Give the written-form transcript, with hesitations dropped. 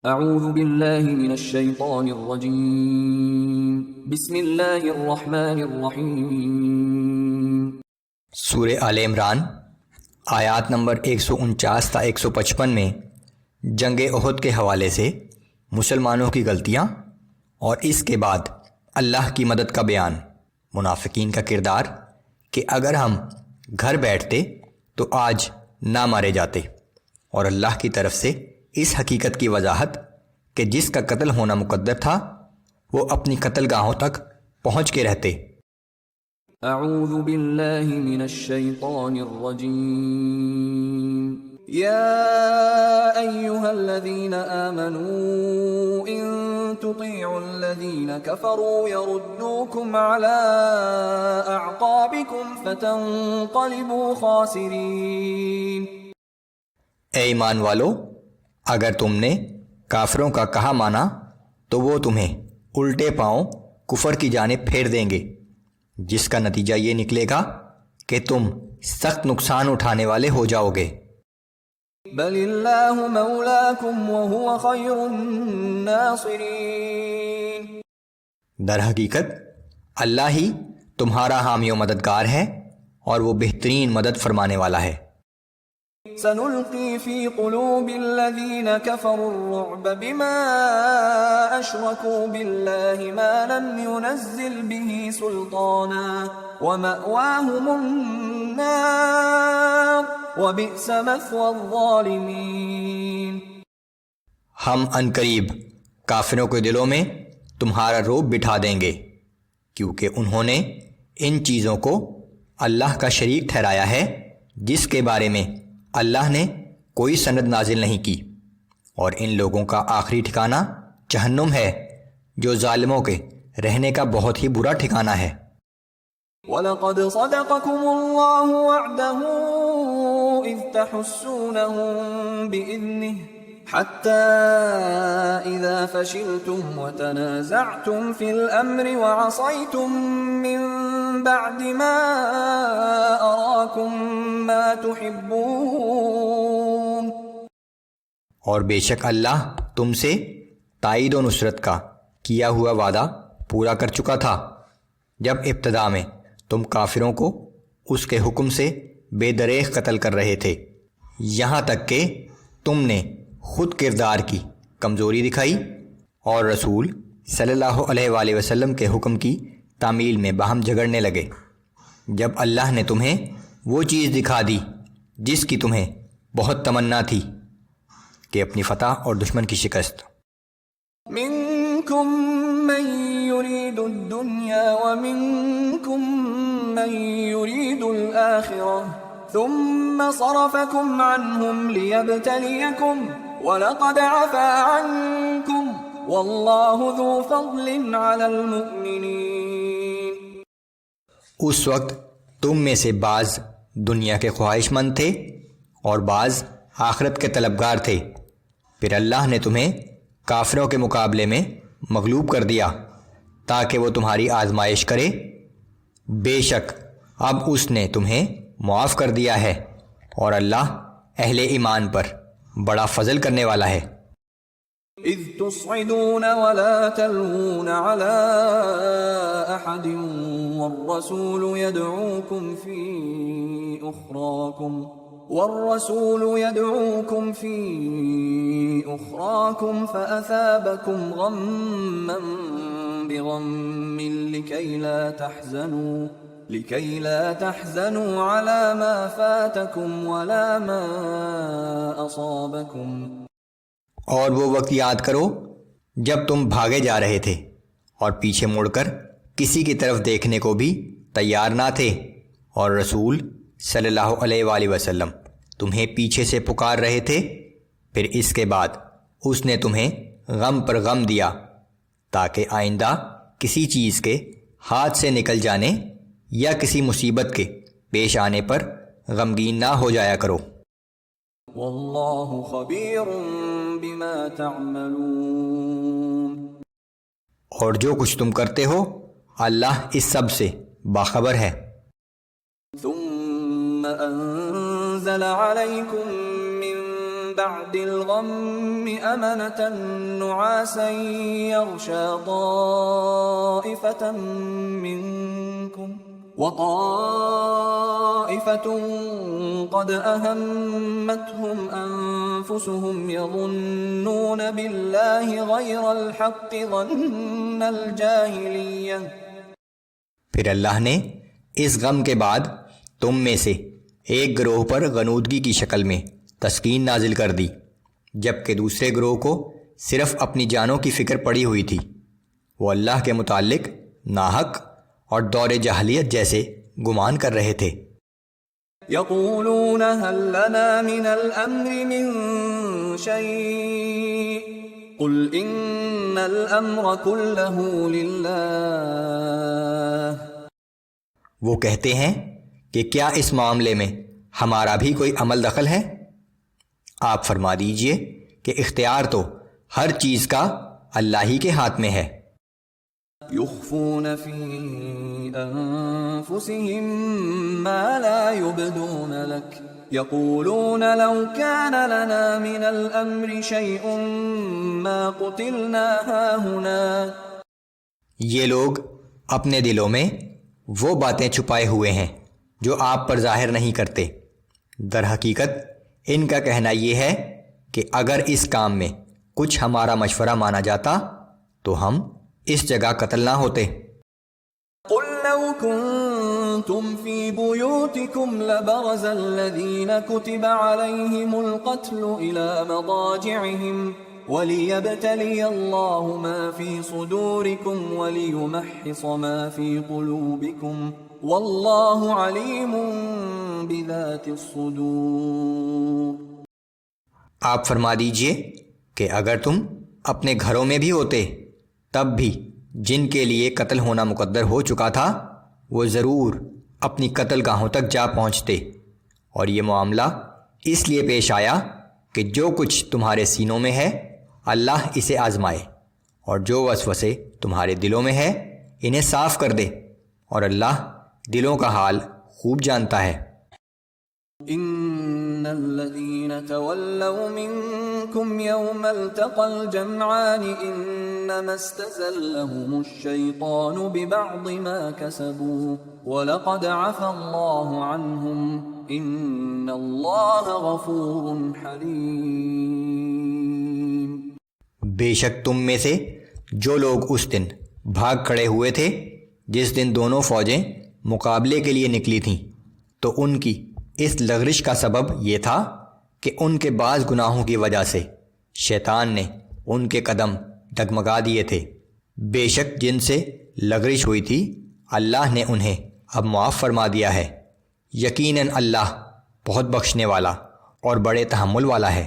اعوذ باللہ من الشیطان الرجیم بسم اللہ الرحمن الرحیم۔ سورہ آل عمران آیات نمبر 149 تا 155 میں جنگ احد کے حوالے سے مسلمانوں کی غلطیاں اور اس کے بعد اللہ کی مدد کا بیان، منافقین کا کردار کہ اگر ہم گھر بیٹھتے تو آج نہ مارے جاتے، اور اللہ کی طرف سے اس حقیقت کی وضاحت کہ جس کا قتل ہونا مقدر تھا وہ اپنی قتل گاہوں تک پہنچ کے رہتے۔ اعوذ باللہ من الشیطان الرجیم۔ یا ایہا الذین آمنوا ان تطیعوا الذین کفروا یردوکم علی اعقابکم فتنقلبوا خاسرین۔ اے ایمان والو، اگر تم نے کافروں کا کہا مانا تو وہ تمہیں الٹے پاؤں کفر کی جانب پھیر دیں گے، جس کا نتیجہ یہ نکلے گا کہ تم سخت نقصان اٹھانے والے ہو جاؤ گے۔ بل اللہ مولاکم وہو خیر الناصرین۔ در حقیقت اللہ ہی تمہارا حامی و مددگار ہے اور وہ بہترین مدد فرمانے والا ہے۔ سنلقی فی قلوب الذین کفروا الرعب بما اشرکوا باللہ ما لم ينزل به سلطانا ومأواہم النار وبئس مثوى الظالمین۔ ہم عنقریب کافروں کے دلوں میں تمہارا رعب بٹھا دیں گے، کیونکہ انہوں نے ان چیزوں کو اللہ کا شریک ٹھہرایا ہے جس کے بارے میں اللہ نے کوئی سند نازل نہیں کی، اور ان لوگوں کا آخری ٹھکانہ جہنم ہے جو ظالموں کے رہنے کا بہت ہی برا ٹھکانہ ہے۔ وَلَقَدْ صَدَقَكُمُ اللَّهُ وَعْدَهُ إِذْ تَحُسُّونَهُم بِإِذْنِهِ حَتَّى إِذَا فَشِلْتُمْ وَتَنَازَعْتُمْ فِي الْأَمْرِ وَعَصَيْتُمْ مِنْ بَعْدِ مَا أَرَاكُمْ مَا تُحِبُّونَ۔ اور بے شک اللہ تم سے تائید و نصرت کا کیا ہوا وعدہ پورا کر چکا تھا، جب ابتدا میں تم کافروں کو اس کے حکم سے بے دریغ قتل کر رہے تھے، یہاں تک کہ تم نے خود کردار کی کمزوری دکھائی اور رسول صلی اللہ علیہ وآلہ وسلم کے حکم کی تعمیل میں باہم جھگڑنے لگے، جب اللہ نے تمہیں وہ چیز دکھا دی جس کی تمہیں بہت تمنا تھی کہ اپنی فتح اور دشمن کی شکست۔ منکم من یرید الدنیا ومنکم من یرید الآخرہ ثم صرفکم عنہم لیبتلیکم وَلَقَدْ عَفَا عَنْكُمْ وَاللَّهُ ذُو فَضْلٍ عَلَى الْمُؤْمِنِينَ۔ اس وقت تم میں سے بعض دنیا کے خواہش مند تھے اور بعض آخرت کے طلبگار تھے، پھر اللہ نے تمہیں کافروں کے مقابلے میں مغلوب کر دیا تاکہ وہ تمہاری آزمائش کرے۔ بے شک اب اس نے تمہیں معاف کر دیا ہے، اور اللہ اہل ایمان پر بڑا فضل کرنے والا ہے۔ اذ تصعدون ولا تلوون على احد والرسول يدعوكم في اخراكم فاثابكم غما بغم لكي لا تحزنوا على ما فاتكم ولا ما أصابكم۔ اور وہ وقت یاد کرو جب تم بھاگے جا رہے تھے اور پیچھے مڑ کر کسی کی طرف دیکھنے کو بھی تیار نہ تھے، اور رسول صلی اللہ علیہ وآلہ وسلم تمہیں پیچھے سے پکار رہے تھے، پھر اس کے بعد اس نے تمہیں غم پر غم دیا تاکہ آئندہ کسی چیز کے ہاتھ سے نکل جانے یا کسی مصیبت کے پیش آنے پر غمگین نہ ہو جایا کرو۔ واللہ خبیر بما تعملون۔ اور جو کچھ تم کرتے ہو اللہ اس سب سے باخبر ہے۔ ثم انزل علیکم من بعد الغم أمنة نعاسا يغشى طائفة منكم وطائفة قد أهمتهم أنفسهم يظنون بالله غير الحق ظن الجاهلية. پھر اللہ نے اس غم کے بعد تم میں سے ایک گروہ پر غنودگی کی شکل میں تسکین نازل کر دی، جبکہ دوسرے گروہ کو صرف اپنی جانوں کی فکر پڑی ہوئی تھی. وہ اللہ کے متعلق ناحق اور دور جاہلیت جیسے گمان کر رہے تھے. يقولون هل لنا من الأمر من شيء قل إن الأمر كله لله. وہ کہتے ہیں کہ کیا اس معاملے میں ہمارا بھی کوئی عمل دخل ہے؟ آپ فرما دیجئے کہ اختیار تو ہر چیز کا اللہ ہی کے ہاتھ میں ہے. يخفون في أنفسهم ما لا يبدون لك يقولون لو كان لنا من الأمر شيء ما قتلنا هاهنا. یہ لوگ اپنے دلوں میں وہ باتیں چھپائے ہوئے ہیں جو آپ پر ظاہر نہیں کرتے. در حقیقت ان کا کہنا یہ ہے کہ اگر اس کام میں کچھ ہمارا مشورہ مانا جاتا تو ہم اس جگہ قتل نہ ہوتے. قل لو كنتم في بيوتكم لبرز الذين كتب عليهم القتل إلى مضاجعهم وليبتلي الله ما في صدوركم وليمحص ما في قلوبكم والله عليم بذات الصدور. آپ فرما دیجئے کہ اگر تم اپنے گھروں میں بھی ہوتے تب بھی جن کے لیے قتل ہونا مقدر ہو چکا تھا وہ ضرور اپنی قتل گاہوں تک جا پہنچتے، اور یہ معاملہ اس لیے پیش آیا کہ جو کچھ تمہارے سینوں میں ہے اللہ اسے آزمائے، اور جو وسوسے تمہارے دلوں میں ہے انہیں صاف کر دے، اور اللہ دلوں کا حال خوب جانتا ہے. ان الذين تولوا منكم يوم التقى الجمعان انما استزلهم الشيطان ببعض ما كسبوا ولقد عفا الله عنهم ان الله غفور حليم. بے شک تم میں سے جو لوگ اس دن بھاگ کھڑے ہوئے تھے جس دن دونوں فوجیں مقابلے کے لیے نکلی تھیں، تو ان کی اس لغزش کا سبب یہ تھا کہ ان کے بعض گناہوں کی وجہ سے شیطان نے ان کے قدم ڈگمگا دیے تھے. بے شک جن سے لغزش ہوئی تھی اللہ نے انہیں اب معاف فرما دیا ہے. یقیناً اللہ بہت بخشنے والا اور بڑے تحمل والا ہے.